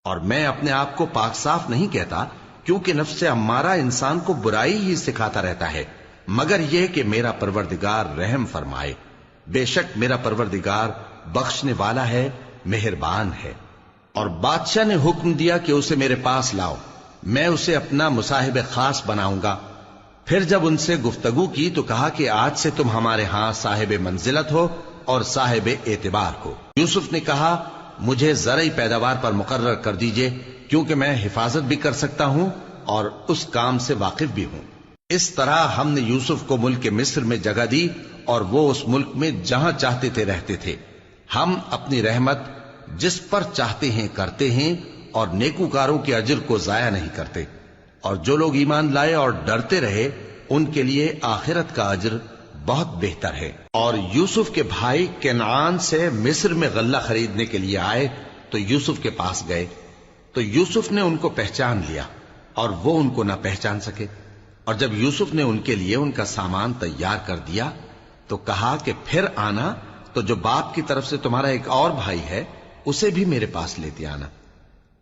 اور میں اپنے آپ کو پاک صاف نہیں کہتا، کیونکہ نفس امارہ انسان کو برائی ہی سکھاتا رہتا ہے، مگر یہ کہ میرا پروردگار رحم فرمائے۔ بے شک میرا پروردگار بخشنے والا ہے، مہربان ہے۔ اور بادشاہ نے حکم دیا کہ اسے میرے پاس لاؤ، میں اسے اپنا مصاحب خاص بناؤں گا۔ پھر جب ان سے گفتگو کی تو کہا کہ آج سے تم ہمارے ہاں صاحب منزلت ہو اور صاحب اعتبار ہو۔ یوسف نے کہا مجھے زرعی پیداوار پر مقرر کر دیجئے، کیونکہ میں حفاظت بھی کر سکتا ہوں اور اس کام سے واقف بھی ہوں۔ اس طرح ہم نے یوسف کو ملک مصر میں جگہ دی اور وہ اس ملک میں جہاں چاہتے تھے رہتے تھے۔ ہم اپنی رحمت جس پر چاہتے ہیں کرتے ہیں اور نیکوکاروں کے اجر کو ضائع نہیں کرتے، اور جو لوگ ایمان لائے اور ڈرتے رہے ان کے لیے آخرت کا اجر بہت بہتر ہے۔ اور یوسف کے بھائی کنعان سے مصر میں غلہ خریدنے کے لیے آئے تو یوسف کے پاس گئے، تو یوسف نے ان کو پہچان لیا اور وہ ان کو نہ پہچان سکے۔ اور جب یوسف نے ان کے لیے ان کا سامان تیار کر دیا تو کہا کہ پھر آنا تو جو باپ کی طرف سے تمہارا ایک اور بھائی ہے اسے بھی میرے پاس لیتے آنا۔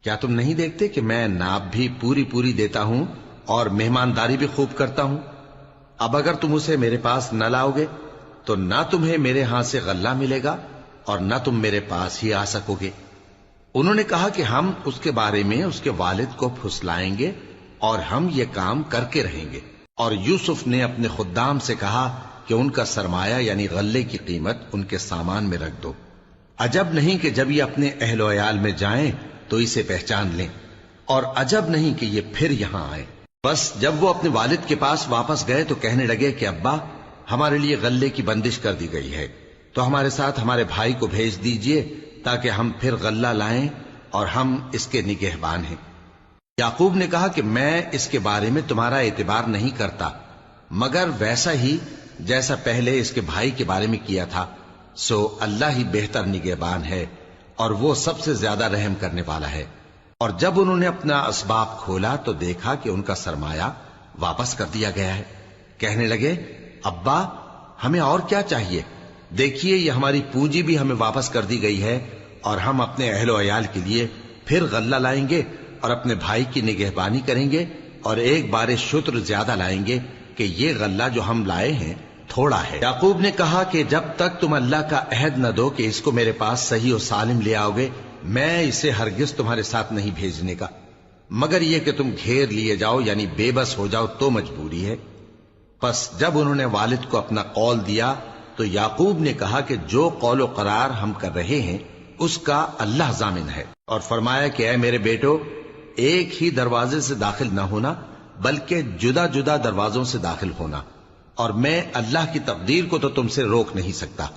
کیا تم نہیں دیکھتے کہ میں ناب بھی پوری پوری دیتا ہوں اور مہمانداری بھی خوب کرتا ہوں؟ اب اگر تم اسے میرے پاس نہ لاؤ گے تو نہ تمہیں میرے ہاں سے غلہ ملے گا اور نہ تم میرے پاس ہی آ سکو گے۔ انہوں نے کہا کہ ہم اس کے بارے میں اس کے والد کو پھسلائیں گے اور ہم یہ کام کر کے رہیں گے۔ اور یوسف نے اپنے خدام سے کہا کہ ان کا سرمایہ یعنی غلے کی قیمت ان کے سامان میں رکھ دو۔ عجب نہیں کہ جب یہ اپنے اہل و عیال میں جائیں تو اسے پہچان لیں، اور عجب نہیں کہ یہ پھر یہاں آئے۔ بس جب وہ اپنے والد کے پاس واپس گئے تو کہنے لگے کہ ابا ہمارے لیے غلے کی بندش کر دی گئی ہے، تو ہمارے ساتھ ہمارے بھائی کو بھیج دیجئے تاکہ ہم پھر غلہ لائیں اور ہم اس کے نگہبان ہیں۔ یعقوب نے کہا کہ میں اس کے بارے میں تمہارا اعتبار نہیں کرتا، مگر ویسا ہی جیسا پہلے اس کے بھائی کے بارے میں کیا تھا، سو اللہ ہی بہتر نگہبان ہے اور وہ سب سے زیادہ رحم کرنے والا ہے۔ اور جب انہوں نے اپنا اسباب کھولا تو دیکھا کہ ان کا سرمایہ واپس کر دیا گیا ہے۔ کہنے لگے ابا ہمیں اور کیا چاہیے، دیکھیے یہ ہماری پونجی بھی ہمیں واپس کر دی گئی ہے، اور ہم اپنے اہل و عیال کے لیے پھر غلہ لائیں گے اور اپنے بھائی کی نگہبانی کریں گے، اور ایک بار شتر زیادہ لائیں گے کہ یہ غلہ جو ہم لائے ہیں تھوڑا ہے۔ یعقوب نے کہا کہ جب تک تم اللہ کا عہد نہ دو کہ اس کو میرے پاس صحیح و سالم لے آؤ گے، میں اسے ہرگز تمہارے ساتھ نہیں بھیجنے کا، مگر یہ کہ تم گھیر لیے جاؤ یعنی بے بس ہو جاؤ تو مجبوری ہے۔ پس جب انہوں نے والد کو اپنا قول دیا تو یعقوب نے کہا کہ جو قول و قرار ہم کر رہے ہیں اس کا اللہ ضامن ہے، اور فرمایا کہ اے میرے بیٹو ایک ہی دروازے سے داخل نہ ہونا بلکہ جدا جدا دروازوں سے داخل ہونا، اور میں اللہ کی تقدیر کو تو تم سے روک نہیں سکتا،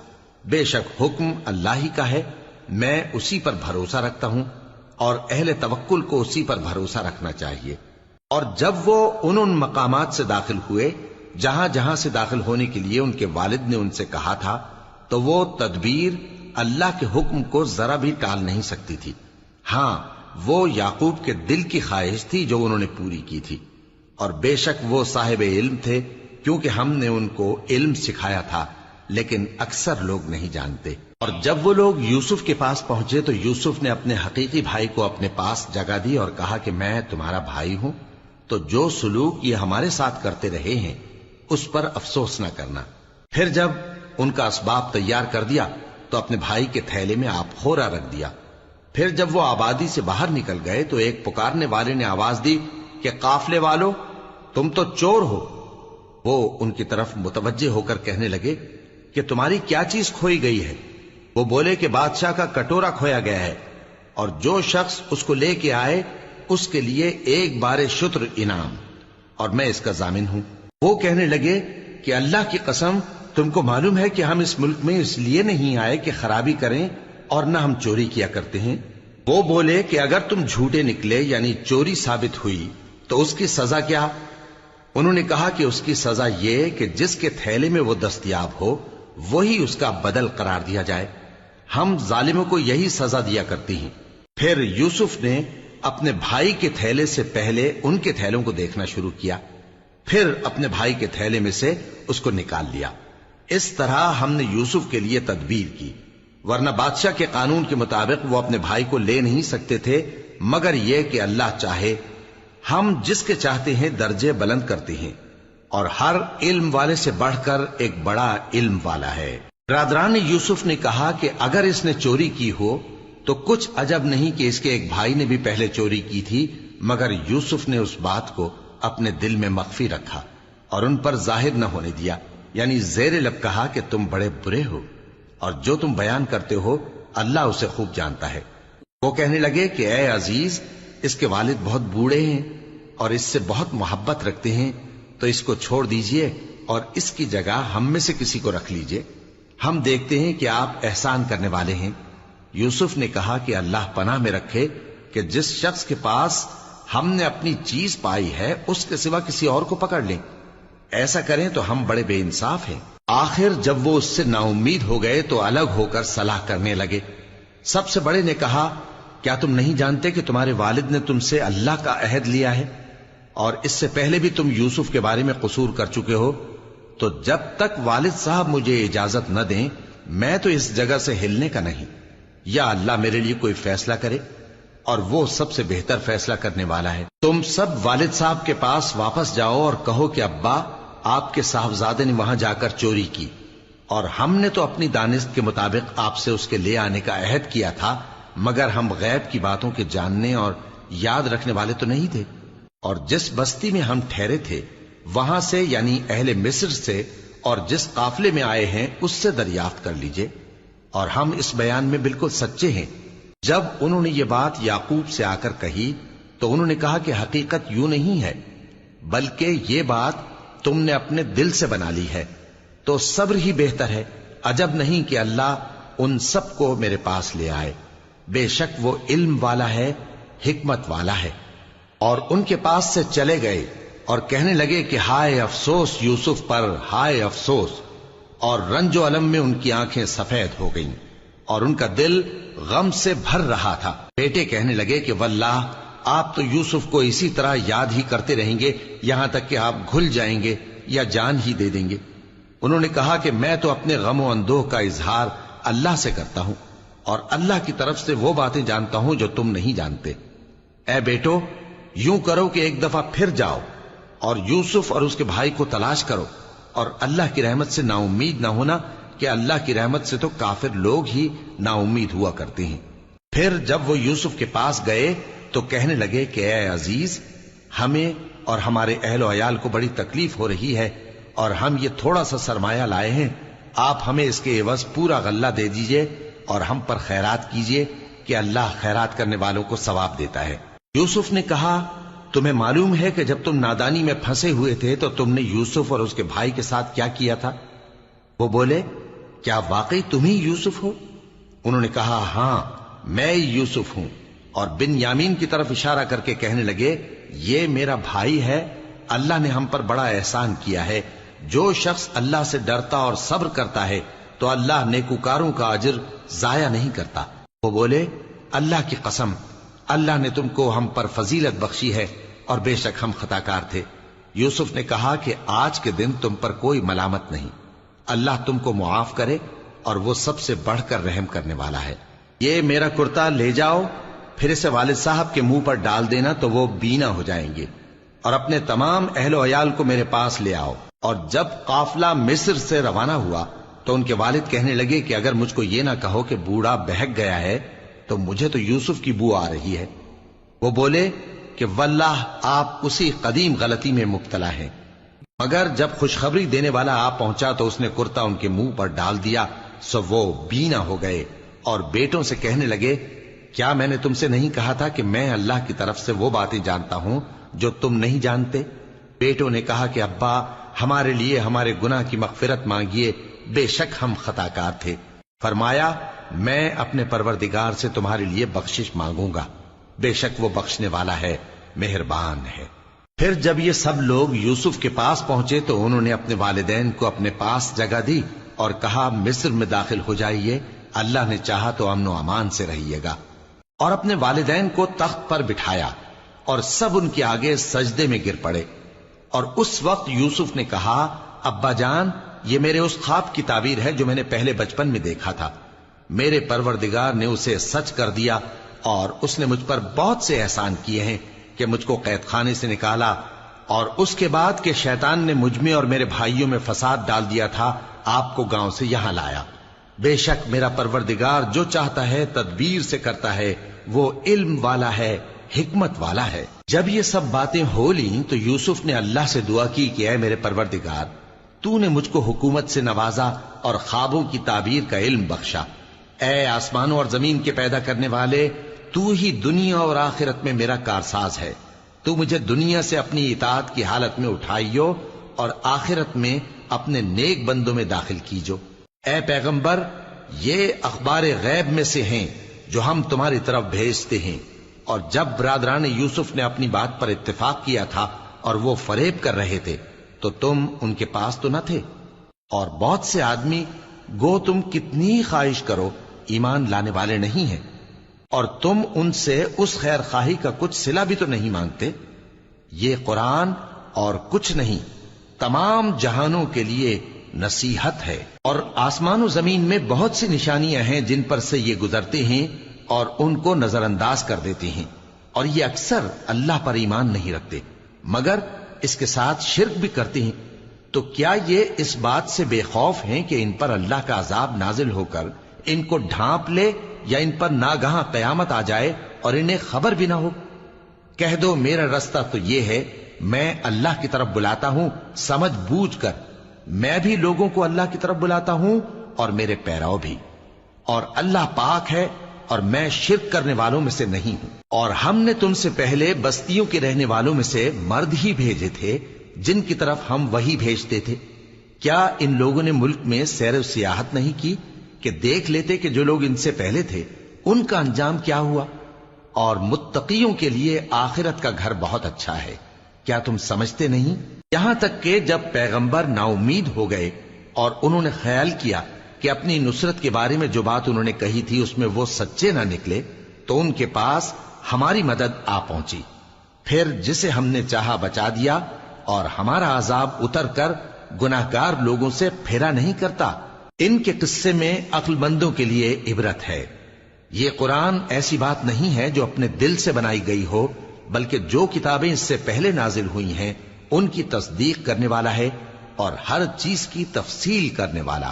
بے شک حکم اللہ ہی کا ہے، میں اسی پر بھروسہ رکھتا ہوں اور اہل توکل کو اسی پر بھروسہ رکھنا چاہیے۔ اور جب وہ ان مقامات سے داخل ہوئے جہاں جہاں سے داخل ہونے کے لیے ان کے والد نے ان سے کہا تھا تو وہ تدبیر اللہ کے حکم کو ذرا بھی ٹال نہیں سکتی تھی۔ ہاں وہ یعقوب کے دل کی خواہش تھی جو انہوں نے پوری کی تھی، اور بے شک وہ صاحب علم تھے کیونکہ ہم نے ان کو علم سکھایا تھا، لیکن اکثر لوگ نہیں جانتے۔ اور جب وہ لوگ یوسف کے پاس پہنچے تو یوسف نے اپنے حقیقی بھائی کو اپنے پاس جگہ دی اور کہا کہ میں تمہارا بھائی ہوں، تو جو سلوک یہ ہمارے ساتھ کرتے رہے ہیں اس پر افسوس نہ کرنا۔ پھر جب ان کا اسباب تیار کر دیا تو اپنے بھائی کے تھیلے میں آپ خورا رکھ دیا۔ پھر جب وہ آبادی سے باہر نکل گئے تو ایک پکارنے والے نے آواز دی کہ قافلے والو تم تو چور ہو۔ وہ ان کی طرف متوجہ ہو کر کہنے لگے کہ تمہاری کیا چیز کھوئی گئی ہے؟ وہ بولے کہ بادشاہ کا کٹورا کھویا گیا ہے، اور جو شخص اس کو لے کے آئے اس کے لیے ایک بار شتر انعام، اور میں اس کا ضامن ہوں۔ وہ کہنے لگے کہ اللہ کی قسم تم کو معلوم ہے کہ ہم اس ملک میں اس لیے نہیں آئے کہ خرابی کریں اور نہ ہم چوری کیا کرتے ہیں۔ وہ بولے کہ اگر تم جھوٹے نکلے یعنی چوری ثابت ہوئی تو اس کی سزا کیا؟ انہوں نے کہا کہ اس کی سزا یہ کہ جس کے تھیلے میں وہ دستیاب ہو وہی اس کا بدل قرار دیا جائے، ہم ظالموں کو یہی سزا دیا کرتی ہیں۔ پھر یوسف نے اپنے بھائی کے تھیلے سے پہلے ان کے تھیلوں کو دیکھنا شروع کیا، پھر اپنے بھائی کے تھیلے میں سے اس کو نکال لیا۔ اس طرح ہم نے یوسف کے لیے تدبیر کی، ورنہ بادشاہ کے قانون کے مطابق وہ اپنے بھائی کو لے نہیں سکتے تھے مگر یہ کہ اللہ چاہے ہم جس کے چاہتے ہیں درجے بلند کرتے ہیں، اور ہر علم والے سے بڑھ کر ایک بڑا علم والا ہے۔ برادران یوسف نے کہا کہ اگر اس نے چوری کی ہو تو کچھ عجب نہیں کہ اس کے ایک بھائی نے بھی پہلے چوری کی تھی، مگر یوسف نے اس بات کو اپنے دل میں مخفی رکھا اور ان پر ظاہر نہ ہونے دیا، یعنی زیر لب کہا کہ تم بڑے برے ہو اور جو تم بیان کرتے ہو اللہ اسے خوب جانتا ہے۔ وہ کہنے لگے کہ اے عزیز، اس کے والد بہت بوڑھے ہیں اور اس سے بہت محبت رکھتے ہیں، تو اس کو چھوڑ دیجئے اور اس کی جگہ ہم میں سے کسی کو رکھ لیجئے، ہم دیکھتے ہیں کہ آپ احسان کرنے والے ہیں۔ یوسف نے کہا کہ اللہ پناہ میں رکھے کہ جس شخص کے پاس ہم نے اپنی چیز پائی ہے اس کے سوا کسی اور کو پکڑ لیں، ایسا کریں تو ہم بڑے بے انصاف ہیں۔ آخر جب وہ اس سے نا امید ہو گئے تو الگ ہو کر صلاح کرنے لگے۔ سب سے بڑے نے کہا، کیا تم نہیں جانتے کہ تمہارے والد نے تم سے اللہ کا عہد لیا ہے اور اس سے پہلے بھی تم یوسف کے بارے میں قصور کر چکے ہو؟ تو جب تک والد صاحب مجھے اجازت نہ دیں میں تو اس جگہ سے ہلنے کا نہیں، یا اللہ میرے لیے کوئی فیصلہ کرے، اور وہ سب سے بہتر فیصلہ کرنے والا ہے۔ تم سب والد صاحب کے پاس واپس جاؤ اور کہو کہ ابا، آپ کے صاحبزادے نے وہاں جا کر چوری کی، اور ہم نے تو اپنی دانست کے مطابق آپ سے اس کے لے آنے کا عہد کیا تھا، مگر ہم غیب کی باتوں کے جاننے اور یاد رکھنے والے تو نہیں تھے، اور جس بستی میں ہم ٹھہرے تھے وہاں سے، یعنی اہل مصر سے، اور جس قافلے میں آئے ہیں اس سے دریافت کر لیجئے، اور ہم اس بیان میں بالکل سچے ہیں۔ جب انہوں نے یہ بات یعقوب سے آ کر کہی تو انہوں نے کہا کہ حقیقت یوں نہیں ہے، بلکہ یہ بات تم نے اپنے دل سے بنا لی ہے، تو صبر ہی بہتر ہے۔ عجب نہیں کہ اللہ ان سب کو میرے پاس لے آئے، بے شک وہ علم والا ہے، حکمت والا ہے۔ اور ان کے پاس سے چلے گئے اور کہنے لگے کہ ہائے افسوس یوسف پر، ہائے افسوس، اور رنج و الم میں ان کی آنکھیں سفید ہو گئیں اور ان کا دل غم سے بھر رہا تھا۔ بیٹے کہنے لگے کہ واللہ آپ تو یوسف کو اسی طرح یاد ہی کرتے رہیں گے یہاں تک کہ آپ گھل جائیں گے یا جان ہی دے دیں گے۔ انہوں نے کہا کہ میں تو اپنے غم و اندوہ کا اظہار اللہ سے کرتا ہوں، اور اللہ کی طرف سے وہ باتیں جانتا ہوں جو تم نہیں جانتے۔ اے بیٹو، یوں کرو کہ ایک دفعہ پھر جاؤ اور یوسف اور اس کے بھائی کو تلاش کرو، اور اللہ کی رحمت سے نا امید نہ ہونا کہ اللہ کی رحمت سے تو کافر لوگ ہی نا امید ہوا کرتے ہیں۔ پھر جب وہ یوسف کے پاس گئے تو کہنے لگے کہ اے عزیز، ہمیں اور ہمارے اہل و عیال کو بڑی تکلیف ہو رہی ہے، اور ہم یہ تھوڑا سا سرمایہ لائے ہیں، آپ ہمیں اس کے عوض پورا غلہ دے دیجئے اور ہم پر خیرات کیجئے کہ اللہ خیرات کرنے والوں کو ثواب دیتا ہے۔ یوسف نے کہا، تمہیں معلوم ہے کہ جب تم نادانی میں پھنسے ہوئے تھے تو تم نے یوسف اور اس کے بھائی کے ساتھ کیا کیا تھا؟ وہ بولے، کیا واقعی تم ہی یوسف ہو؟ انہوں نے کہا، ہاں میں یوسف ہوں، اور بن یامین کی طرف اشارہ کر کے کہنے لگے، یہ میرا بھائی ہے، اللہ نے ہم پر بڑا احسان کیا ہے۔ جو شخص اللہ سے ڈرتا اور صبر کرتا ہے تو اللہ نیکوکاروں کا اجر ضائع نہیں کرتا۔ وہ بولے، اللہ کی قسم، اللہ نے تم کو ہم پر فضیلت بخشی ہے اور بے شک ہم خطاکار تھے۔ یوسف نے کہا کہ آج کے دن تم پر کوئی ملامت نہیں، اللہ تم کو معاف کرے، اور وہ سب سے بڑھ کر رحم کرنے والا ہے۔ یہ میرا کرتا لے جاؤ، پھر اسے والد صاحب کے منہ پر ڈال دینا تو وہ بینا ہو جائیں گے، اور اپنے تمام اہل و عیال کو میرے پاس لے آؤ۔ اور جب قافلہ مصر سے روانہ ہوا تو ان کے والد کہنے لگے کہ اگر مجھ کو یہ نہ کہو کہ بوڑھا بہک گیا ہے تو مجھے تو یوسف کی بو آ رہی ہے۔ وہ بولے کہ واللہ آپ اسی قدیم غلطی میں مبتلا ہیں۔ مگر جب خوشخبری دینے والا آپ پہنچا تو اس نے کرتا ان کے منہ پر ڈال دیا، سو وہ بینا ہو گئے، اور بیٹوں سے کہنے لگے، کیا میں نے تم سے نہیں کہا تھا کہ میں اللہ کی طرف سے وہ باتیں جانتا ہوں جو تم نہیں جانتے؟ بیٹوں نے کہا کہ ابا، ہمارے لیے ہمارے گناہ کی مغفرت مانگیے، بے شک ہم خطاکار تھے۔ فرمایا، میں اپنے پروردگار سے تمہارے لیے بخشش مانگوں گا، بے شک وہ بخشنے والا ہے، مہربان ہے۔ پھر جب یہ سب لوگ یوسف کے پاس پہنچے تو انہوں نے اپنے والدین کو اپنے پاس جگہ دی اور کہا، مصر میں داخل ہو جائیے، اللہ نے چاہا تو امن و امان سے رہیے گا۔ اور اپنے والدین کو تخت پر بٹھایا اور سب ان کے آگے سجدے میں گر پڑے۔ اور اس وقت یوسف نے کہا، ابا جان، یہ میرے اس خواب کی تعبیر ہے جو میں نے پہلے بچپن میں دیکھا تھا، میرے پروردگار نے اسے سچ کر دیا اور اس نے مجھ پر بہت سے احسان کیے ہیں کہ مجھ کو قید خانے سے نکالا، اور اس کے بعد کہ شیطان نے مجھ میں اور میرے بھائیوں میں فساد ڈال دیا تھا، آپ کو گاؤں سے یہاں لایا۔ بے شک میرا پروردگار جو چاہتا ہے تدبیر سے کرتا ہے، وہ علم والا ہے، حکمت والا ہے۔ جب یہ سب باتیں ہو لیں تو یوسف نے اللہ سے دعا کی کہ اے میرے پروردگار، تو نے مجھ کو حکومت سے نوازا اور خوابوں کی تعبیر کا علم بخشا۔ اے آسمانوں اور زمین کے پیدا کرنے والے، تو ہی دنیا اور آخرت میں میرا کارساز ہے۔ تو مجھے دنیا سے اپنی اطاعت کی حالت میں اٹھائیو اور آخرت میں اپنے نیک بندوں میں داخل کیجو۔ اے پیغمبر، یہ اخبار غیب میں سے ہیں جو ہم تمہاری طرف بھیجتے ہیں۔ اور جب برادران یوسف نے اپنی بات پر اتفاق کیا تھا اور وہ فریب کر رہے تھے تو تم ان کے پاس تو نہ تھے، اور بہت سے آدمی گو تم کتنی خواہش کرو ایمان لانے والے نہیں ہیں، اور تم ان سے اس خیر خواہی کا کچھ صلہ بھی تو نہیں مانگتے۔ یہ قرآن اور کچھ نہیں تمام جہانوں کے لیے نصیحت ہے، اور آسمان و زمین میں بہت سی نشانیاں ہیں جن پر سے یہ گزرتے ہیں اور ان کو نظر انداز کر دیتے ہیں، اور یہ اکثر اللہ پر ایمان نہیں رکھتے مگر اس کے ساتھ شرک بھی کرتے ہیں۔ تو کیا یہ اس بات سے بے خوف ہیں کہ ان پر اللہ کا عذاب نازل ہو کر ان کو ڈھانپ لے، یا ان پر ناگہاں قیامت آ جائے اور انہیں خبر بھی نہ ہو؟ کہہ دو میرا رستہ تو یہ ہے، میں اللہ کی طرف بلاتا ہوں سمجھ بوجھ کر، میں بھی لوگوں کو اللہ کی طرف بلاتا ہوں اور میرے پیراؤ بھی، اور اللہ پاک ہے اور میں شرک کرنے والوں میں سے نہیں ہوں۔ اور ہم نے تم سے پہلے بستیوں کے رہنے والوں میں سے مرد ہی بھیجے تھے جن کی طرف ہم وہی بھیجتے تھے۔ کیا ان لوگوں نے ملک میں سیر و سیاحت نہیں کی کہ دیکھ لیتے کہ جو لوگ ان سے پہلے تھے ان کا انجام کیا ہوا؟ اور متقیوں کے لیے آخرت کا گھر بہت اچھا ہے، کیا تم سمجھتے نہیں؟ یہاں تک کہ جب پیغمبر نا امید ہو گئے اور انہوں نے خیال کیا کہ اپنی نصرت کے بارے میں جو بات انہوں نے کہی تھی اس میں وہ سچے نہ نکلے، تو ان کے پاس ہماری مدد آ پہنچی، پھر جسے ہم نے چاہا بچا دیا، اور ہمارا عذاب اتر کر گناہگار لوگوں سے پھیرا نہیں کرتا۔ ان کے قصے میں عقل مندوں کے لیے عبرت ہے۔ یہ قرآن ایسی بات نہیں ہے جو اپنے دل سے بنائی گئی ہو، بلکہ جو کتابیں اس سے پہلے نازل ہوئی ہیں ان کی تصدیق کرنے والا ہے اور ہر چیز کی تفصیل کرنے والا،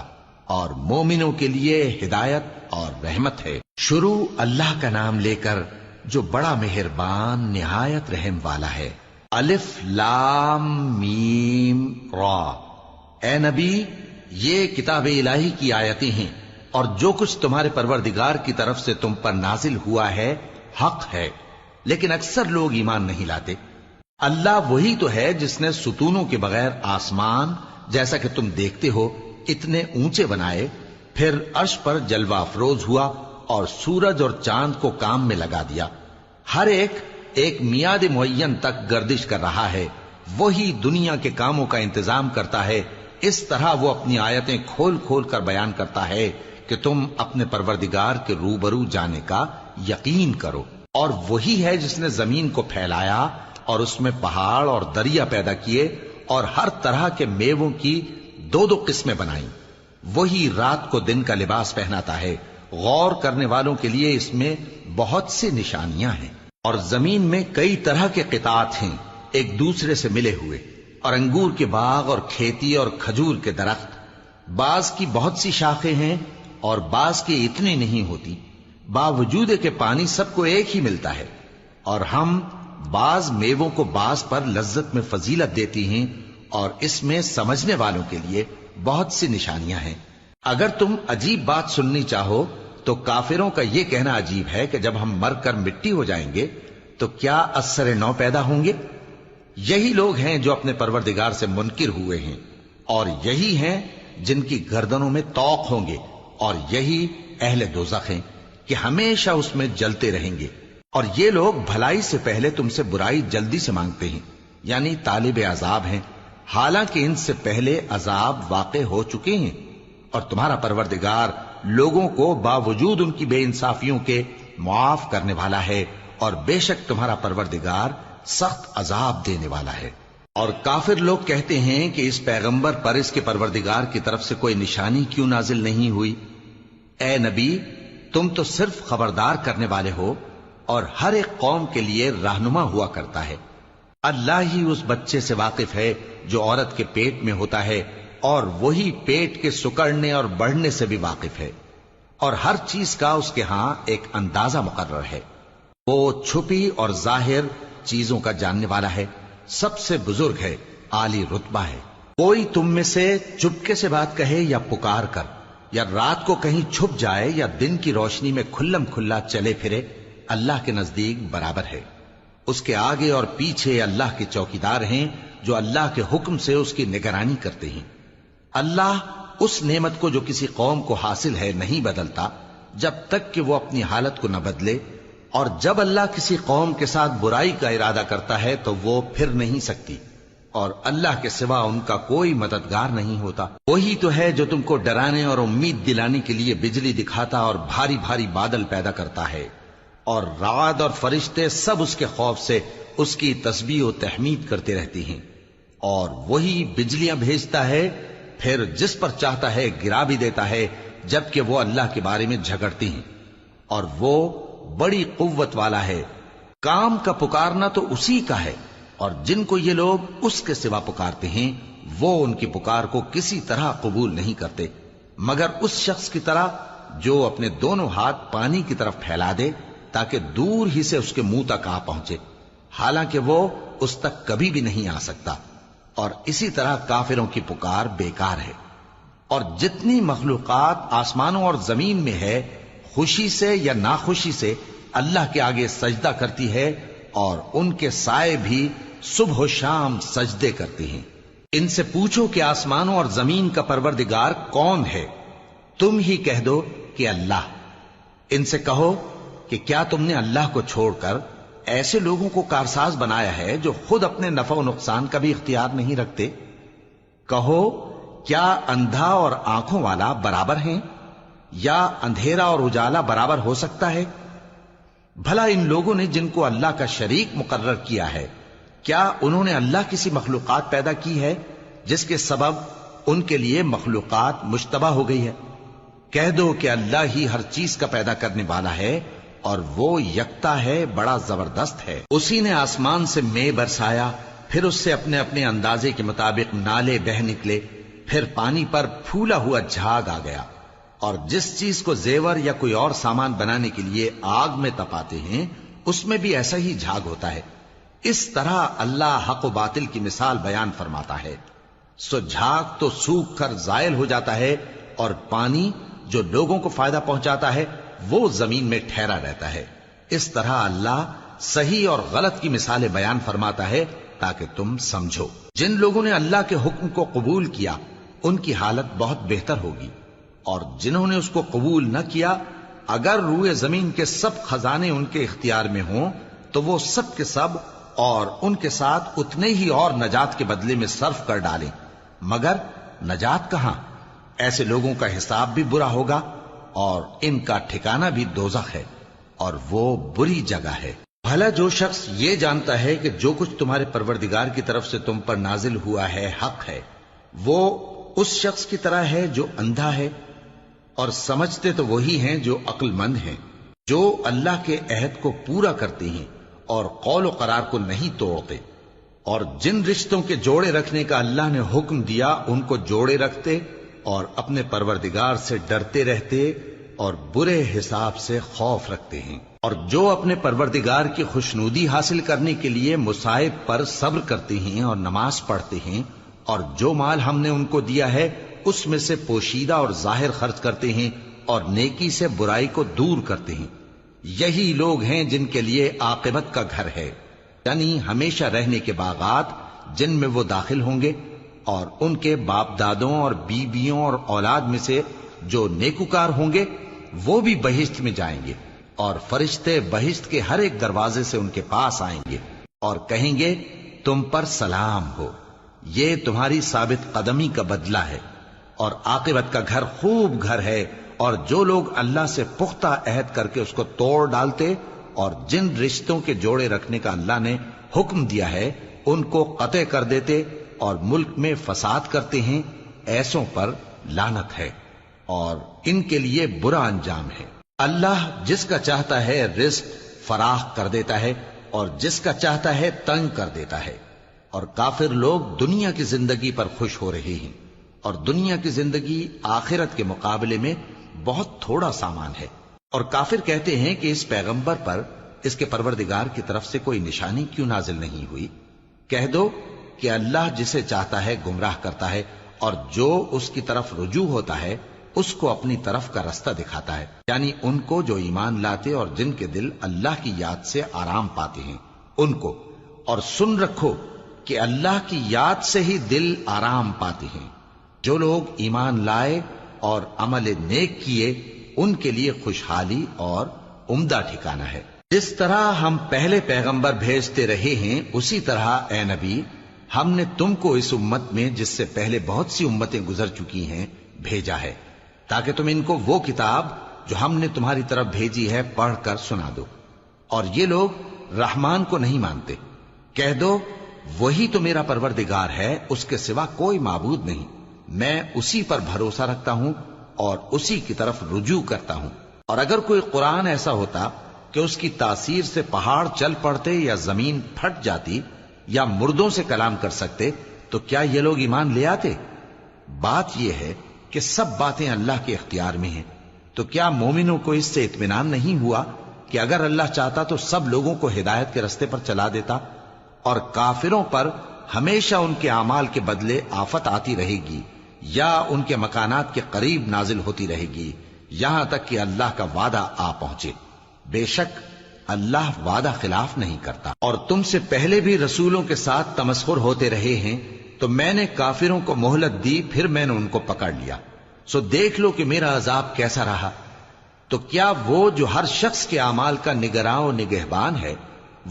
اور مومنوں کے لیے ہدایت اور رحمت ہے۔ شروع اللہ کا نام لے کر جو بڑا مہربان نہایت رحم والا ہے۔ الف لام میم را۔ اے نبی، یہ کتاب الہی کی آیتیں ہیں، اور جو کچھ تمہارے پروردگار کی طرف سے تم پر نازل ہوا ہے حق ہے، لیکن اکثر لوگ ایمان نہیں لاتے۔ اللہ وہی تو ہے جس نے ستونوں کے بغیر آسمان جیسا کہ تم دیکھتے ہو اتنے اونچے بنائے، پھر عرش پر جلوہ افروز ہوا اور سورج اور چاند کو کام میں لگا دیا، ہر ایک میعاد معین تک گردش کر رہا ہے۔ وہی دنیا کے کاموں کا انتظام کرتا ہے، اس طرح وہ اپنی آیتیں کھول کھول کر بیان کرتا ہے کہ تم اپنے پروردگار کے روبرو جانے کا یقین کرو۔ اور وہی ہے جس نے زمین کو پھیلایا اور اس میں پہاڑ اور دریا پیدا کیے اور ہر طرح کے میووں کی دو دو قسمیں بنائیں۔ وہی رات کو دن کا لباس پہناتا ہے، غور کرنے والوں کے لیے اس میں بہت سی نشانیاں ہیں۔ اور زمین میں کئی طرح کے قطعات ہیں ایک دوسرے سے ملے ہوئے، اور انگور کے باغ اور کھیتی اور کھجور کے درخت، بعض کی بہت سی شاخیں ہیں اور بعض کی اتنی نہیں ہوتی، باوجود کہ پانی سب کو ایک ہی ملتا ہے۔ اور ہم بعض میووں کو بعض پر لذت میں فضیلت دیتی ہیں، اور اس میں سمجھنے والوں کے لیے بہت سی نشانیاں ہیں۔ اگر تم عجیب بات سننی چاہو تو کافروں کا یہ کہنا عجیب ہے کہ جب ہم مر کر مٹی ہو جائیں گے تو کیا اثر نو پیدا ہوں گے؟ یہی لوگ ہیں جو اپنے پروردگار سے منکر ہوئے ہیں، اور یہی ہیں جن کی گردنوں میں طوق ہوں گے، اور یہی اہل دوزخ ہیں کہ ہمیشہ اس میں جلتے رہیں گے۔ اور یہ لوگ بھلائی سے پہلے تم سے برائی جلدی سے مانگتے ہیں، یعنی طالب عذاب ہیں، حالانکہ ان سے پہلے عذاب واقع ہو چکے ہیں۔ اور تمہارا پروردگار لوگوں کو باوجود ان کی بے انصافیوں کے معاف کرنے والا ہے، اور بے شک تمہارا پروردگار سخت عذاب دینے والا ہے۔ اور کافر لوگ کہتے ہیں کہ اس پیغمبر پر اس کے پروردگار کی طرف سے کوئی نشانی کیوں نازل نہیں ہوئی؟ اے نبی، تم تو صرف خبردار کرنے والے ہو، اور ہر ایک قوم کے لیے رہنما ہوا کرتا ہے۔ اللہ ہی اس بچے سے واقف ہے جو عورت کے پیٹ میں ہوتا ہے، اور وہی پیٹ کے سکڑنے اور بڑھنے سے بھی واقف ہے، اور ہر چیز کا اس کے ہاں ایک اندازہ مقرر ہے۔ وہ چھپی اور ظاہر چیزوں کا جاننے والا ہے، سب سے بزرگ ہے، عالی رتبہ ہے۔ کوئی تم میں سے چپکے سے بات کہے یا پکار کر، یا رات کو کہیں چھپ جائے یا دن کی روشنی میں کھلم کھلا چلے پھرے، اللہ کے نزدیک برابر ہے۔ اس کے آگے اور پیچھے اللہ کے چوکیدار ہیں جو اللہ کے حکم سے اس کی نگرانی کرتے ہیں۔ اللہ اس نعمت کو جو کسی قوم کو حاصل ہے نہیں بدلتا جب تک کہ وہ اپنی حالت کو نہ بدلے، اور جب اللہ کسی قوم کے ساتھ برائی کا ارادہ کرتا ہے تو وہ پھر نہیں سکتی، اور اللہ کے سوا ان کا کوئی مددگار نہیں ہوتا۔ وہی تو ہے جو تم کو ڈرانے اور امید دلانے کے لیے بجلی دکھاتا اور بھاری بھاری بادل پیدا کرتا ہے، اور رعد اور فرشتے سب اس کے خوف سے اس کی تسبیح و تحمید کرتے رہتے ہیں۔ اور وہی بجلیاں بھیجتا ہے، پھر جس پر چاہتا ہے گرا بھی دیتا ہے، جبکہ وہ اللہ کے بارے میں جھگڑتے ہیں، اور وہ بڑی قوت والا ہے۔ کام کا پکارنا تو اسی کا ہے، اور جن کو یہ لوگ اس کے سوا پکارتے ہیں وہ ان کی پکار کو کسی طرح قبول نہیں کرتے، مگر اس شخص کی طرح جو اپنے دونوں ہاتھ پانی کی طرف پھیلا دے تاکہ دور ہی سے اس کے منہ تک آ پہنچے، حالانکہ وہ اس تک کبھی بھی نہیں آ سکتا۔ اور اسی طرح کافروں کی پکار بیکار ہے۔ اور جتنی مخلوقات آسمانوں اور زمین میں ہے، خوشی سے یا ناخوشی سے اللہ کے آگے سجدہ کرتی ہے، اور ان کے سائے بھی صبح و شام سجدے کرتے ہیں۔ ان سے پوچھو کہ آسمانوں اور زمین کا پروردگار کون ہے؟ تم ہی کہہ دو کہ اللہ۔ ان سے کہو کہ کیا تم نے اللہ کو چھوڑ کر ایسے لوگوں کو کارساز بنایا ہے جو خود اپنے نفع و نقصان کا بھی اختیار نہیں رکھتے؟ کہو کیا اندھا اور آنکھوں والا برابر ہیں، یا اندھیرا اور اجالا برابر ہو سکتا ہے؟ بھلا ان لوگوں نے جن کو اللہ کا شریک مقرر کیا ہے، کیا انہوں نے اللہ کسی مخلوقات پیدا کی ہے جس کے سبب ان کے لیے مخلوقات مشتبہ ہو گئی ہے؟ کہہ دو کہ اللہ ہی ہر چیز کا پیدا کرنے والا ہے، اور وہ یکتا ہے، بڑا زبردست ہے۔ اسی نے آسمان سے مے برسایا، پھر اس سے اپنے اپنے اندازے کے مطابق نالے بہ نکلے، پھر پانی پر پھولا ہوا جھاگ آ گیا، اور جس چیز کو زیور یا کوئی اور سامان بنانے کے لیے آگ میں تپاتے ہیں اس میں بھی ایسا ہی جھاگ ہوتا ہے۔ اس طرح اللہ حق و باطل کی مثال بیان فرماتا ہے۔ سو جھاگ تو سوکھ کر زائل ہو جاتا ہے، اور پانی جو لوگوں کو فائدہ پہنچاتا ہے وہ زمین میں ٹھہرا رہتا ہے۔ اس طرح اللہ صحیح اور غلط کی مثالیں بیان فرماتا ہے تاکہ تم سمجھو۔ جن لوگوں نے اللہ کے حکم کو قبول کیا ان کی حالت بہت بہتر ہوگی، اور جنہوں نے اس کو قبول نہ کیا، اگر روئے زمین کے سب خزانے ان کے اختیار میں ہوں تو وہ سب کے سب اور ان کے ساتھ اتنے ہی اور نجات کے بدلے میں صرف کر ڈالیں، مگر نجات کہاں؟ ایسے لوگوں کا حساب بھی برا ہوگا، اور ان کا ٹھکانہ بھی دوزخ ہے، اور وہ بری جگہ ہے۔ بھلا جو شخص یہ جانتا ہے کہ جو کچھ تمہارے پروردگار کی طرف سے تم پر نازل ہوا ہے حق ہے، وہ اس شخص کی طرح ہے جو اندھا ہے؟ اور سمجھتے تو وہی ہیں جو عقل مند ہیں، جو اللہ کے عہد کو پورا کرتے ہیں اور قول و قرار کو نہیں توڑتے، اور جن رشتوں کے جوڑے رکھنے کا اللہ نے حکم دیا ان کو جوڑے رکھتے، اور اپنے پروردگار سے ڈرتے رہتے اور برے حساب سے خوف رکھتے ہیں، اور جو اپنے پروردگار کی خوشنودی حاصل کرنے کے لیے مصائب پر صبر کرتے ہیں اور نماز پڑھتے ہیں، اور جو مال ہم نے ان کو دیا ہے اس میں سے پوشیدہ اور ظاہر خرچ کرتے ہیں، اور نیکی سے برائی کو دور کرتے ہیں۔ یہی لوگ ہیں جن کے لیے عاقبت کا گھر ہے، یعنی ہمیشہ رہنے کے باغات جن میں وہ داخل ہوں گے، اور ان کے باپ دادوں اور بیویوں اور اولاد میں سے جو نیکوکار ہوں گے وہ بھی بہشت میں جائیں گے، اور فرشتے بہشت کے ہر ایک دروازے سے ان کے پاس آئیں گے اور کہیں گے تم پر سلام ہو، یہ تمہاری ثابت قدمی کا بدلہ ہے، اور عاقبت کا گھر خوب گھر ہے۔ اور جو لوگ اللہ سے پختہ عہد کر کے اس کو توڑ ڈالتے اور جن رشتوں کے جوڑے رکھنے کا اللہ نے حکم دیا ہے ان کو قطع کر دیتے اور ملک میں فساد کرتے ہیں، ایسوں پر لعنت ہے اور ان کے لیے برا انجام ہے۔ اللہ جس کا چاہتا ہے رزق فراخ کر دیتا ہے اور جس کا چاہتا ہے تنگ کر دیتا ہے۔ اور کافر لوگ دنیا کی زندگی پر خوش ہو رہے ہیں، اور دنیا کی زندگی آخرت کے مقابلے میں بہت تھوڑا سامان ہے۔ اور کافر کہتے ہیں کہ اس پیغمبر پر اس کے پروردگار کی طرف سے کوئی نشانی کیوں نازل نہیں ہوئی؟ کہہ دو کہ اللہ جسے چاہتا ہے گمراہ کرتا ہے، اور جو اس کی طرف رجوع ہوتا ہے اس کو اپنی طرف کا رستہ دکھاتا ہے، یعنی ان کو جو ایمان لاتے اور جن کے دل اللہ کی یاد سے آرام پاتے ہیں ان کو۔ اور سن رکھو کہ اللہ کی یاد سے ہی دل آرام پاتے ہیں۔ جو لوگ ایمان لائے اور عمل نیک کیے ان کے لیے خوشحالی اور عمدہ ٹھکانہ ہے۔ جس طرح ہم پہلے پیغمبر بھیجتے رہے ہیں اسی طرح اے نبی ہم نے تم کو اس امت میں جس سے پہلے بہت سی امتیں گزر چکی ہیں بھیجا ہے، تاکہ تم ان کو وہ کتاب جو ہم نے تمہاری طرف بھیجی ہے پڑھ کر سنا دو۔ اور یہ لوگ رحمان کو نہیں مانتے۔ کہہ دو وہی تو میرا پروردگار ہے، اس کے سوا کوئی معبود نہیں، میں اسی پر بھروسہ رکھتا ہوں اور اسی کی طرف رجوع کرتا ہوں۔ اور اگر کوئی قرآن ایسا ہوتا کہ اس کی تاثیر سے پہاڑ چل پڑتے یا زمین پھٹ جاتی یا مردوں سے کلام کر سکتے تو کیا یہ لوگ ایمان لے آتے؟ بات یہ ہے کہ سب باتیں اللہ کے اختیار میں ہیں۔ تو کیا مومنوں کو اس سے اطمینان نہیں ہوا کہ اگر اللہ چاہتا تو سب لوگوں کو ہدایت کے رستے پر چلا دیتا؟ اور کافروں پر ہمیشہ ان کے اعمال کے بدلے آفت آتی رہے گی یا ان کے مکانات کے قریب نازل ہوتی رہے گی یہاں تک کہ اللہ کا وعدہ آ پہنچے۔ بے شک اللہ وعدہ خلاف نہیں کرتا۔ اور تم سے پہلے بھی رسولوں کے ساتھ تمسخر ہوتے رہے ہیں تو میں نے کافروں کو مہلت دی، پھر میں نے ان کو پکڑ لیا، سو دیکھ لو کہ میرا عذاب کیسا رہا۔ تو کیا وہ جو ہر شخص کے اعمال کا نگراں و نگہبان ہے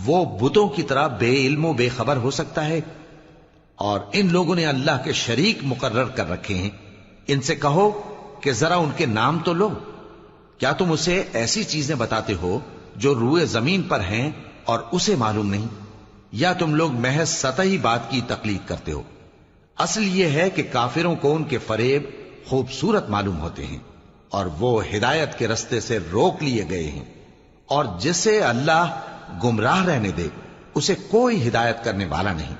وہ بتوں کی طرح بے علم و بے خبر ہو سکتا ہے؟ اور ان لوگوں نے اللہ کے شریک مقرر کر رکھے ہیں۔ ان سے کہو کہ ذرا ان کے نام تو لو۔ کیا تم اسے ایسی چیزیں بتاتے ہو جو روئے زمین پر ہیں اور اسے معلوم نہیں، یا تم لوگ محض سطحی بات کی تقلید کرتے ہو؟ اصل یہ ہے کہ کافروں کو ان کے فریب خوبصورت معلوم ہوتے ہیں اور وہ ہدایت کے رستے سے روک لیے گئے ہیں، اور جسے اللہ گمراہ رہنے دے اسے کوئی ہدایت کرنے والا نہیں۔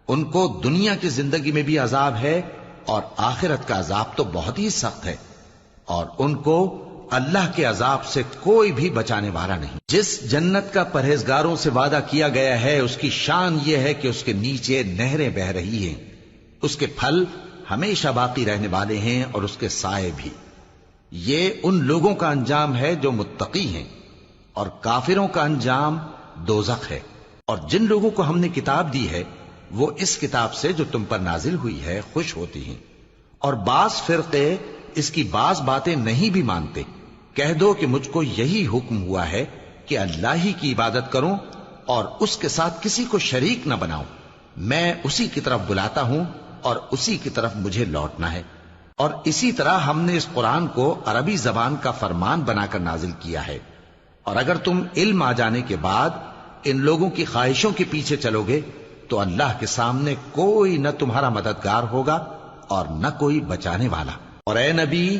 ان کو دنیا کی زندگی میں بھی عذاب ہے اور آخرت کا عذاب تو بہت ہی سخت ہے، اور ان کو اللہ کے عذاب سے کوئی بھی بچانے والا نہیں۔ جس جنت کا پرہیزگاروں سے وعدہ کیا گیا ہے اس کی شان یہ ہے کہ اس کے نیچے نہریں بہ رہی ہیں، اس کے پھل ہمیشہ باقی رہنے والے ہیں اور اس کے سائے بھی۔ یہ ان لوگوں کا انجام ہے جو متقی ہیں، اور کافروں کا انجام دوزخ ہے۔ اور جن لوگوں کو ہم نے کتاب دی ہے وہ اس کتاب سے جو تم پر نازل ہوئی ہے خوش ہوتی ہیں، اور بعض فرقے اس کی بعض باتیں نہیں بھی مانتے۔ کہہ دو کہ مجھ کو یہی حکم ہوا ہے کہ اللہ ہی کی عبادت کروں اور اس کے ساتھ کسی کو شریک نہ بناؤں۔ میں اسی کی طرف بلاتا ہوں اور اسی کی طرف مجھے لوٹنا ہے۔ اور اسی طرح ہم نے اس قرآن کو عربی زبان کا فرمان بنا کر نازل کیا ہے۔ اور اگر تم علم آ جانے کے بعد ان لوگوں کی خواہشوں کے پیچھے چلو گے تو اللہ کے سامنے کوئی نہ تمہارا مددگار ہوگا اور نہ کوئی بچانے والا۔ اور اے نبی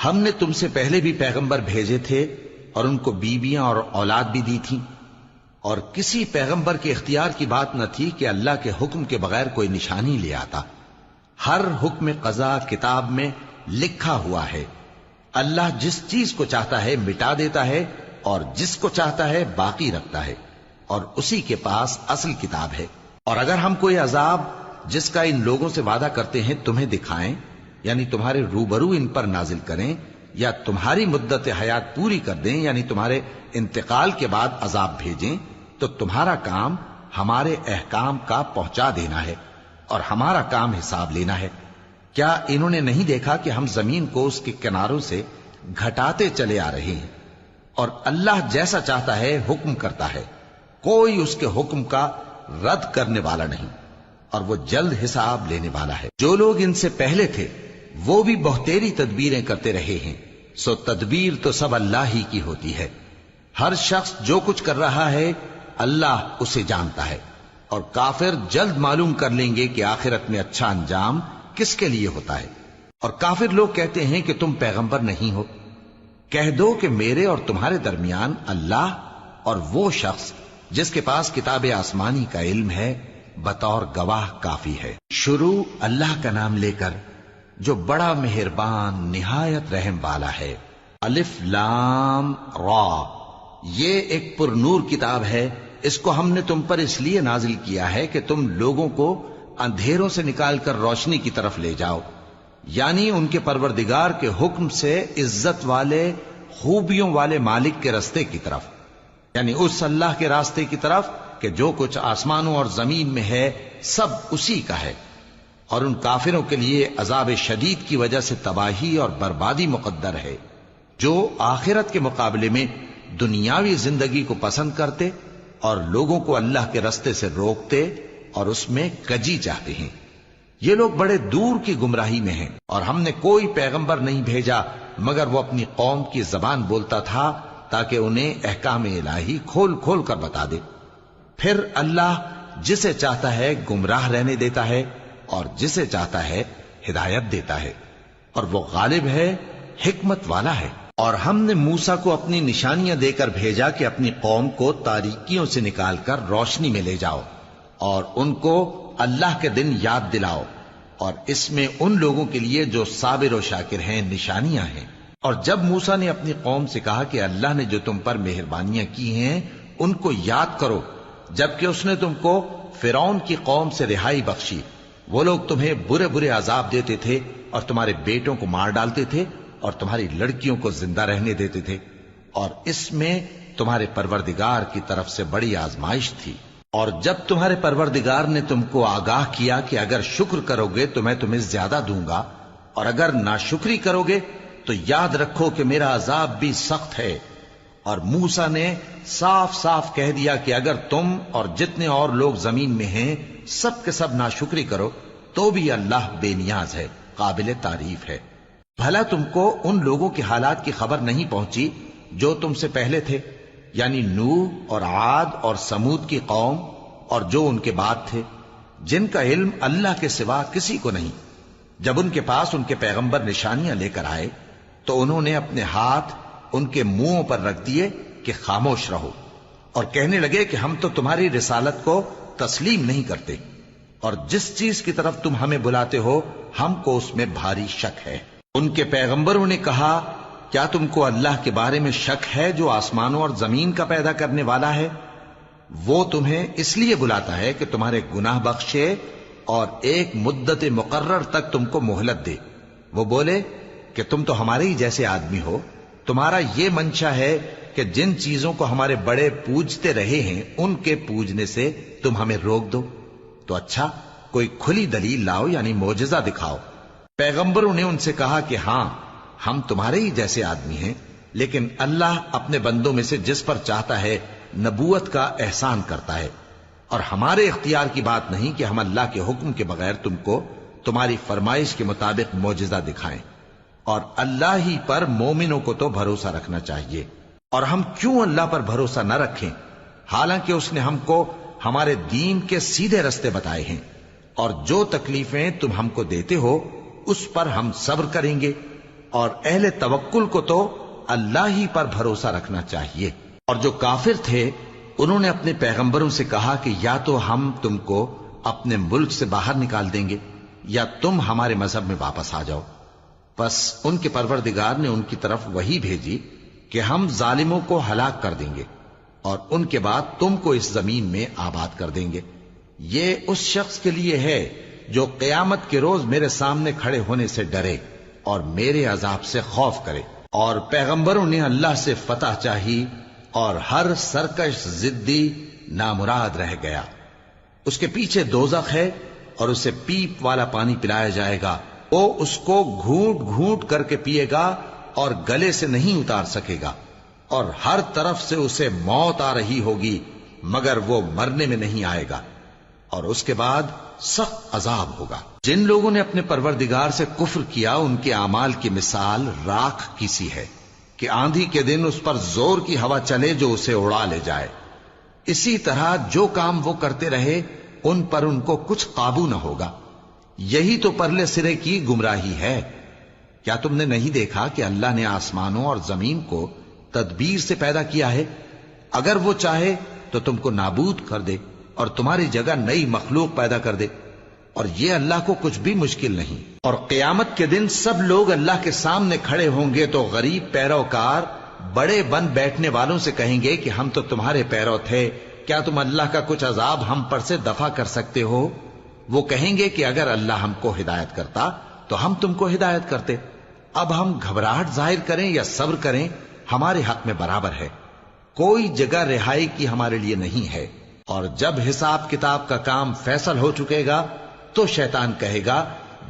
ہم نے تم سے پہلے بھی پیغمبر بھیجے تھے اور ان کو بیویاں اور اولاد بھی دی تھی، اور کسی پیغمبر کے اختیار کی بات نہ تھی کہ اللہ کے حکم کے بغیر کوئی نشانی لے آتا۔ ہر حکم قضا کتاب میں لکھا ہوا ہے۔ اللہ جس چیز کو چاہتا ہے مٹا دیتا ہے اور جس کو چاہتا ہے باقی رکھتا ہے، اور اسی کے پاس اصل کتاب ہے۔ اور اگر ہم کوئی عذاب جس کا ان لوگوں سے وعدہ کرتے ہیں تمہیں دکھائیں، یعنی تمہارے روبرو ان پر نازل کریں، یا تمہاری مدت حیات پوری کر دیں، یعنی تمہارے انتقال کے بعد عذاب بھیجیں، تو تمہارا کام ہمارے احکام کا پہنچا دینا ہے اور ہمارا کام حساب لینا ہے۔ کیا انہوں نے نہیں دیکھا کہ ہم زمین کو اس کے کناروں سے گھٹاتے چلے آ رہے ہیں؟ اور اللہ جیسا چاہتا ہے حکم کرتا ہے، کوئی اس کے حکم کا رد کرنے والا نہیں، اور وہ جلد حساب لینے والا ہے۔ جو لوگ ان سے پہلے تھے وہ بھی بہتیری تدبیریں کرتے رہے ہیں، سو تدبیر تو سب اللہ ہی کی ہوتی ہے۔ ہر شخص جو کچھ کر رہا ہے اللہ اسے جانتا ہے، اور کافر جلد معلوم کر لیں گے کہ آخرت میں اچھا انجام کس کے لیے ہوتا ہے۔ اور کافر لوگ کہتے ہیں کہ تم پیغمبر نہیں ہو۔ کہہ دو کہ میرے اور تمہارے درمیان اللہ اور وہ شخص جس کے پاس کتاب آسمانی کا علم ہے بطور گواہ کافی ہے۔ شروع اللہ کا نام لے کر جو بڑا مہربان نہایت رحم والا ہے۔ الف لام را، یہ ایک پر نور کتاب ہے، اس کو ہم نے تم پر اس لیے نازل کیا ہے کہ تم لوگوں کو اندھیروں سے نکال کر روشنی کی طرف لے جاؤ، یعنی ان کے پروردگار کے حکم سے عزت والے خوبیوں والے مالک کے راستے کی طرف، یعنی اس اللہ کے راستے کی طرف کہ جو کچھ آسمانوں اور زمین میں ہے سب اسی کا ہے۔ اور ان کافروں کے لیے عذاب شدید کی وجہ سے تباہی اور بربادی مقدر ہے، جو آخرت کے مقابلے میں دنیاوی زندگی کو پسند کرتے اور لوگوں کو اللہ کے راستے سے روکتے اور اس میں کجی چاہتے ہیں۔ یہ لوگ بڑے دور کی گمراہی میں ہیں، اور ہم نے کوئی پیغمبر نہیں بھیجا مگر وہ اپنی قوم کی زبان بولتا تھا تاکہ انہیں احکام الہی کھول کھول کر بتا دے۔ پھر اللہ جسے چاہتا ہے گمراہ رہنے دیتا ہے اور جسے چاہتا ہے ہدایت دیتا ہے، اور وہ غالب ہے، حکمت والا ہے۔ اور ہم نے موسیٰ کو اپنی نشانیاں دے کر بھیجا کہ اپنی قوم کو تاریکیوں سے نکال کر روشنی میں لے جاؤ اور ان کو اللہ کے دن یاد دلاؤ، اور اس میں ان لوگوں کے لیے جو صابر و شاکر ہیں نشانیاں ہیں۔ اور جب موسیٰ نے اپنی قوم سے کہا کہ اللہ نے جو تم پر مہربانیاں کی ہیں ان کو یاد کرو، جبکہ اس نے تم کو فرعون کی قوم سے رہائی بخشی، وہ لوگ تمہیں برے برے عذاب دیتے تھے اور تمہارے بیٹوں کو مار ڈالتے تھے اور تمہاری لڑکیوں کو زندہ رہنے دیتے تھے، اور اس میں تمہارے پروردگار کی طرف سے بڑی آزمائش تھی۔ اور جب تمہارے پروردگار نے تم کو آگاہ کیا کہ اگر شکر کرو گے تو میں تمہیں زیادہ دوں گا، اور اگر ناشکری کرو گے تو یاد رکھو کہ میرا عذاب بھی سخت ہے۔ اور موسیٰ نے صاف صاف کہہ دیا کہ اگر تم اور جتنے اور لوگ زمین میں ہیں سب کے سب ناشکری کرو تو بھی اللہ بے نیاز ہے، قابل تعریف ہے۔ بھلا تم کو ان لوگوں کے حالات کی خبر نہیں پہنچی جو تم سے پہلے تھے، یعنی نوح اور عاد اور سمود کی قوم اور جو ان کے بعد تھے، جن کا علم اللہ کے سوا کسی کو نہیں۔ جب ان کے پاس ان کے پیغمبر نشانیاں لے کر آئے تو انہوں نے اپنے ہاتھ ان کے منہوں پر رکھ دیے کہ خاموش رہو، اور کہنے لگے کہ ہم تو تمہاری رسالت کو تسلیم نہیں کرتے، اور جس چیز کی طرف تم ہمیں بلاتے ہو ہم کو اس میں بھاری شک ہے۔ ان کے پیغمبروں نے کہا، کیا تم کو اللہ کے بارے میں شک ہے جو آسمانوں اور زمین کا پیدا کرنے والا ہے؟ وہ تمہیں اس لیے بلاتا ہے کہ تمہارے گناہ بخشے اور ایک مدت مقرر تک تم کو مہلت دے۔ وہ بولے کہ تم تو ہمارے ہی جیسے آدمی ہو، تمہارا یہ منشا ہے کہ جن چیزوں کو ہمارے بڑے پوجتے رہے ہیں ان کے پوجنے سے تم ہمیں روک دو، تو اچھا کوئی کھلی دلیل لاؤ، یعنی معجزہ دکھاؤ۔ پیغمبروں نے ان سے کہا کہ ہاں ہم تمہارے ہی جیسے آدمی ہیں، لیکن اللہ اپنے بندوں میں سے جس پر چاہتا ہے نبوت کا احسان کرتا ہے، اور ہمارے اختیار کی بات نہیں کہ ہم اللہ کے حکم کے بغیر تم کو تمہاری فرمائش کے مطابق معجزہ دکھائیں، اور اللہ ہی پر مومنوں کو تو بھروسہ رکھنا چاہیے۔ اور ہم کیوں اللہ پر بھروسہ نہ رکھیں حالانکہ اس نے ہم کو ہمارے دین کے سیدھے رستے بتائے ہیں، اور جو تکلیفیں تم ہم کو دیتے ہو اس پر ہم صبر کریں گے، اور اہل توکل کو تو اللہ ہی پر بھروسہ رکھنا چاہیے۔ اور جو کافر تھے انہوں نے اپنے پیغمبروں سے کہا کہ یا تو ہم تم کو اپنے ملک سے باہر نکال دیں گے یا تم ہمارے مذہب میں واپس آ جاؤ۔ پس ان کے پروردگار نے ان کی طرف وحی بھیجی کہ ہم ظالموں کو ہلاک کر دیں گے اور ان کے بعد تم کو اس زمین میں آباد کر دیں گے۔ یہ اس شخص کے لیے ہے جو قیامت کے روز میرے سامنے کھڑے ہونے سے ڈرے اور میرے عذاب سے خوف کرے۔ اور پیغمبروں نے اللہ سے فتح چاہی اور ہر سرکش ضدی نامراد رہ گیا۔ اس کے پیچھے دوزخ ہے اور اسے پیپ والا پانی پلایا جائے گا، وہ اس کو گھونٹ گھونٹ کر کے پیے گا اور گلے سے نہیں اتار سکے گا، اور ہر طرف سے اسے موت آ رہی ہوگی مگر وہ مرنے میں نہیں آئے گا، اور اس کے بعد سخت عذاب ہوگا۔ جن لوگوں نے اپنے پروردگار سے کفر کیا ان کے اعمال کی مثال راکھ کی سی ہے کہ آندھی کے دن اس پر زور کی ہوا چلے جو اسے اڑا لے جائے۔ اسی طرح جو کام وہ کرتے رہے ان پر ان کو کچھ قابو نہ ہوگا۔ یہی تو پرلے سرے کی گمراہی ہے۔ کیا تم نے نہیں دیکھا کہ اللہ نے آسمانوں اور زمین کو تدبیر سے پیدا کیا ہے؟ اگر وہ چاہے تو تم کو نابود کر دے اور تمہاری جگہ نئی مخلوق پیدا کر دے، اور یہ اللہ کو کچھ بھی مشکل نہیں۔ اور قیامت کے دن سب لوگ اللہ کے سامنے کھڑے ہوں گے تو غریب پیروکار بڑے بن بیٹھنے والوں سے کہیں گے کہ ہم تو تمہارے پیرو تھے، کیا تم اللہ کا کچھ عذاب ہم پر سے دفع کر سکتے ہو؟ وہ کہیں گے کہ اگر اللہ ہم کو ہدایت کرتا تو ہم تم کو ہدایت کرتے، اب ہم گھبراہٹ ظاہر کریں یا صبر کریں ہمارے حق میں برابر ہے، کوئی جگہ رہائی کی ہمارے لیے نہیں ہے۔ اور جب حساب کتاب کا کام فیصل ہو چکے گا تو شیطان کہے گا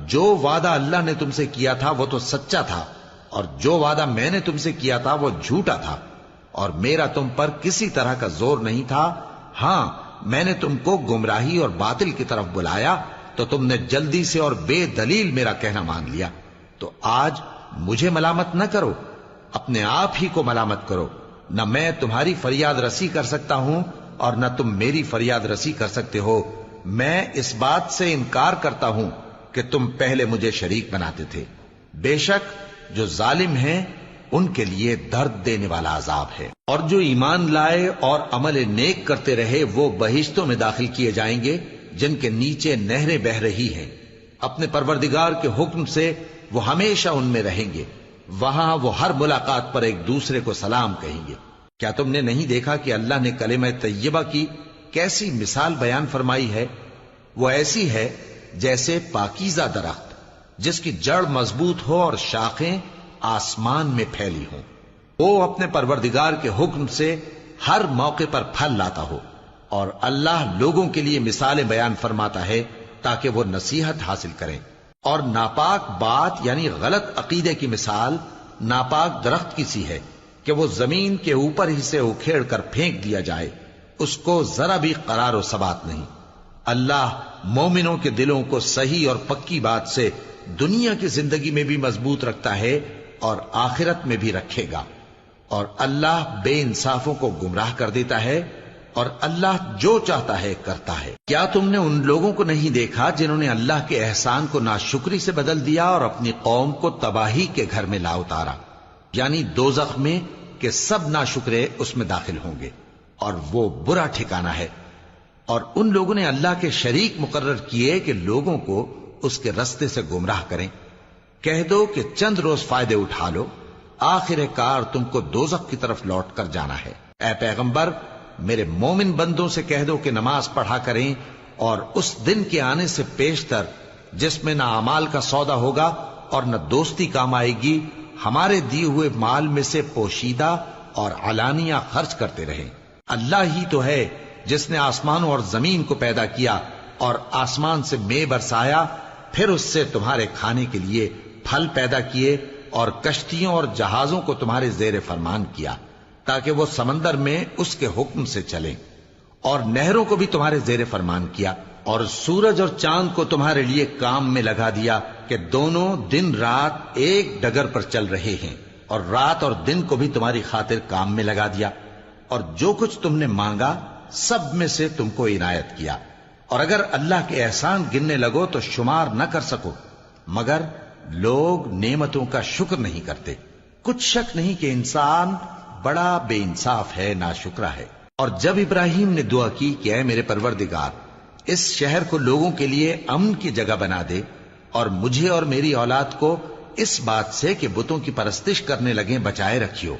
جو وعدہ اللہ نے تم سے کیا تھا وہ تو سچا تھا، اور جو وعدہ میں نے تم سے کیا تھا وہ جھوٹا تھا، اور میرا تم پر کسی طرح کا زور نہیں تھا، ہاں میں نے تم کو گمراہی اور باطل کی طرف بلایا تو تم نے جلدی سے اور بے دلیل میرا کہنا مان لیا، تو آج مجھے ملامت نہ کرو، اپنے آپ ہی کو ملامت کرو، نہ میں تمہاری فریاد رسی کر سکتا ہوں اور نہ تم میری فریاد رسی کر سکتے ہو۔ میں اس بات سے انکار کرتا ہوں کہ تم پہلے مجھے شریک بناتے تھے، بے شک جو ظالم ہیں ان کے لیے درد دینے والا عذاب ہے۔ اور جو ایمان لائے اور عمل نیک کرتے رہے وہ بہشتوں میں داخل کیے جائیں گے جن کے نیچے نہریں بہہ رہی ہیں، اپنے پروردگار کے حکم سے وہ ہمیشہ ان میں رہیں گے، وہاں وہ ہر ملاقات پر ایک دوسرے کو سلام کہیں گے۔ کیا تم نے نہیں دیکھا کہ اللہ نے کلمہ طیبہ کی کیسی مثال بیان فرمائی ہے؟ وہ ایسی ہے جیسے پاکیزہ درخت جس کی جڑ مضبوط ہو اور شاخیں آسمان میں پھیلی ہوں، وہ اپنے پروردگار کے حکم سے ہر موقع پر پھل لاتا ہو، اور اللہ لوگوں کے لیے مثالیں بیان فرماتا ہے تاکہ وہ نصیحت حاصل کریں۔ اور ناپاک بات یعنی غلط عقیدے کی مثال ناپاک درخت کی سی ہے کہ وہ زمین کے اوپر ہی سے اکھیڑ کر پھینک دیا جائے، اس کو ذرا بھی قرار و ثبات نہیں۔ اللہ مومنوں کے دلوں کو صحیح اور پکی بات سے دنیا کی زندگی میں بھی مضبوط رکھتا ہے اور آخرت میں بھی رکھے گا، اور اللہ بے انصافوں کو گمراہ کر دیتا ہے، اور اللہ جو چاہتا ہے کرتا ہے۔ کیا تم نے ان لوگوں کو نہیں دیکھا جنہوں نے اللہ کے احسان کو ناشکری سے بدل دیا اور اپنی قوم کو تباہی کے گھر میں لا اتارا، یعنی دوزخ میں، کہ سب ناشکرے اس میں داخل ہوں گے اور وہ برا ٹھکانہ ہے۔ اور ان لوگوں نے اللہ کے شریک مقرر کیے کہ لوگوں کو اس کے رستے سے گمراہ کریں۔ کہہ دو کہ چند روز فائدے اٹھا لو، آخر کار تم کو دوزخ کی طرف لوٹ کر جانا ہے۔ اے پیغمبر میرے مومن بندوں سے کہہ دو کہ نماز پڑھا کریں، اور اس دن کے آنے سے پیشتر جس میں نہ اعمال کا سودا ہوگا اور نہ دوستی کام آئے گی، ہمارے دیے ہوئے مال میں سے پوشیدہ اور علانیہ خرچ کرتے رہیں۔ اللہ ہی تو ہے جس نے آسمانوں اور زمین کو پیدا کیا اور آسمان سے مے برسایا، پھر اس سے تمہارے کھانے کے لیے پھل پیدا کیے اور کشتیوں اور جہازوں کو تمہارے زیر فرمان کیا تاکہ وہ سمندر میں اس کے حکم سے چلیں، اور نہروں کو بھی تمہارے زیر فرمان کیا، اور سورج اور چاند کو تمہارے لیے کام میں لگا دیا کہ دونوں دن رات ایک ڈگر پر چل رہے ہیں، اور رات اور دن کو بھی تمہاری خاطر کام میں لگا دیا، اور جو کچھ تم نے مانگا سب میں سے تم کو عنایت کیا، اور اگر اللہ کے احسان گننے لگو تو شمار نہ کر سکو، مگر لوگ نعمتوں کا شکر نہیں کرتے۔ کچھ شک نہیں کہ انسان بڑا بے انصاف ہے، ناشکرا ہے۔ اور جب ابراہیم نے دعا کی کہ اے میرے پروردگار اس شہر کو لوگوں کے لیے امن کی جگہ بنا دے، اور مجھے اور میری اولاد کو اس بات سے کہ بتوں کی پرستش کرنے لگیں بچائے رکھیو،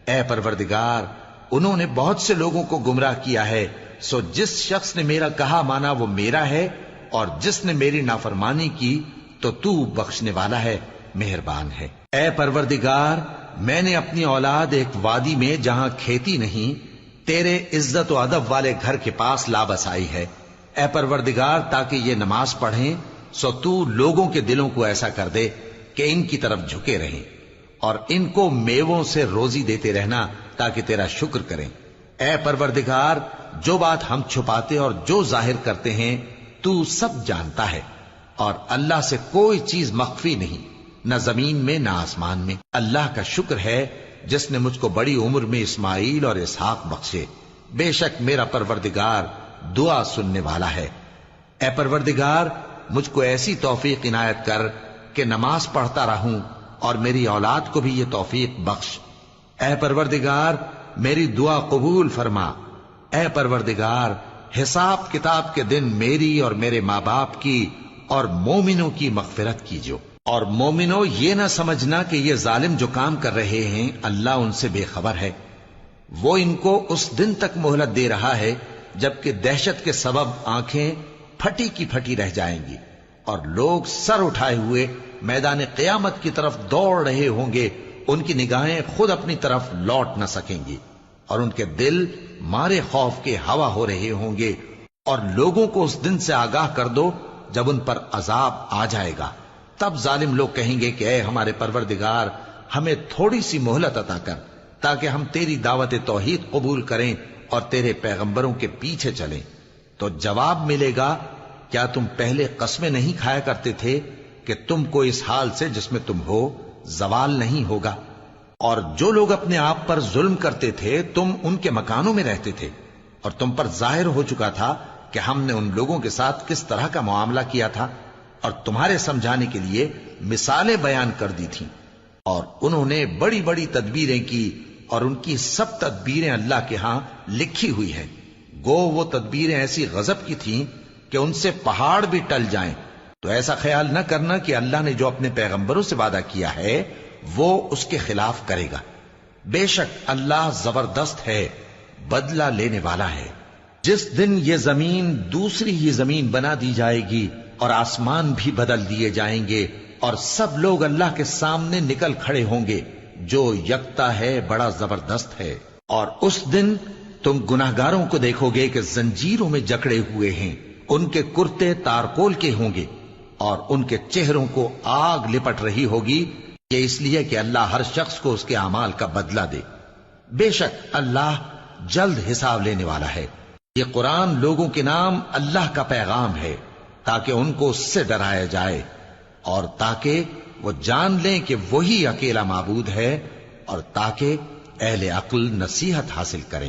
اے پروردگار انہوں نے بہت سے لوگوں کو گمراہ کیا ہے، سو جس شخص نے میرا کہا مانا وہ میرا ہے، اور جس نے میری نافرمانی کی تو تو بخشنے والا ہے، مہربان ہے۔ اے پروردگار میں نے اپنی اولاد ایک وادی میں جہاں کھیتی نہیں تیرے عزت و ادب والے گھر کے پاس لا بسائی ہے، اے پروردگار تاکہ یہ نماز پڑھیں، سو تو لوگوں کے دلوں کو ایسا کر دے کہ ان کی طرف جھکے رہیں، اور ان کو میووں سے روزی دیتے رہنا تاکہ تیرا شکر کریں۔ اے پروردگار جو بات ہم چھپاتے اور جو ظاہر کرتے ہیں تو سب جانتا ہے، اور اللہ سے کوئی چیز مخفی نہیں، نہ زمین میں نہ آسمان میں۔ اللہ کا شکر ہے جس نے مجھ کو بڑی عمر میں اسماعیل اور اسحاق بخشے، بے شک میرا پروردگار دعا سننے والا ہے۔ اے پروردگار مجھ کو ایسی توفیق عنایت کر کہ نماز پڑھتا رہوں، اور میری اولاد کو بھی یہ توفیق بخش۔ اے پروردگار میری دعا قبول فرما۔ اے پروردگار، حساب کتاب کے دن میری اور میرے ماں باپ کی اور مومنوں کی مغفرت کیجو۔ اور مومنوں، یہ نہ سمجھنا کہ یہ ظالم جو کام کر رہے ہیں اللہ ان سے بے خبر ہے۔ وہ ان کو اس دن تک مہلت دے رہا ہے جبکہ دہشت کے سبب آنکھیں پھٹی کی پھٹی رہ جائیں گی اور لوگ سر اٹھائے ہوئے میدان قیامت کی طرف دوڑ رہے ہوں گے۔ ان کی نگاہیں خود اپنی طرف لوٹ نہ سکیں گی اور ان کے دل مارے خوف کے ہوا ہو رہے ہوں گے۔ اور لوگوں کو اس دن سے آگاہ کر دو جب ان پر عذاب آ جائے گا۔ تب ظالم لوگ کہیں گے کہ اے ہمارے پروردگار، ہمیں تھوڑی سی مہلت عطا کر تاکہ ہم تیری دعوت توحید قبول کریں اور تیرے پیغمبروں کے پیچھے چلیں۔ تو جواب ملے گا، کیا تم پہلے قسمیں نہیں کھایا کرتے تھے کہ تم کو اس حال سے جس میں تم ہو زوال نہیں ہوگا؟ اور جو لوگ اپنے آپ پر ظلم کرتے تھے تم ان کے مکانوں میں رہتے تھے، اور تم پر ظاہر ہو چکا تھا کہ ہم نے ان لوگوں کے ساتھ کس طرح کا معاملہ کیا تھا، اور تمہارے سمجھانے کے لیے مثالیں بیان کر دی تھیں۔ اور انہوں نے بڑی بڑی تدبیریں کی، اور ان کی سب تدبیریں اللہ کے ہاں لکھی ہوئی ہیں۔ گو وہ تدبیریں ایسی غضب کی تھیں کہ ان سے پہاڑ بھی ٹل جائیں۔ تو ایسا خیال نہ کرنا کہ اللہ نے جو اپنے پیغمبروں سے وعدہ کیا ہے وہ اس کے خلاف کرے گا۔ بے شک اللہ زبردست ہے، بدلہ لینے والا ہے۔ جس دن یہ زمین دوسری ہی زمین بنا دی جائے گی اور آسمان بھی بدل دیے جائیں گے اور سب لوگ اللہ کے سامنے نکل کھڑے ہوں گے، جو یکتا ہے بڑا زبردست ہے۔ اور اس دن تم گناہگاروں کو دیکھو گے کہ زنجیروں میں جکڑے ہوئے ہیں، ان کے کرتے تارکول کے ہوں گے اور ان کے چہروں کو آگ لپٹ رہی ہوگی، یہ اس لیے کہ اللہ ہر شخص کو اس کے اعمال کا بدلہ دے۔ بے شک اللہ جلد حساب لینے والا ہے۔ یہ قرآن لوگوں کے نام اللہ کا پیغام ہے تاکہ ان کو اس سے ڈرایا جائے اور تاکہ وہ جان لیں کہ وہی اکیلا معبود ہے، اور تاکہ اہل عقل نصیحت حاصل کریں۔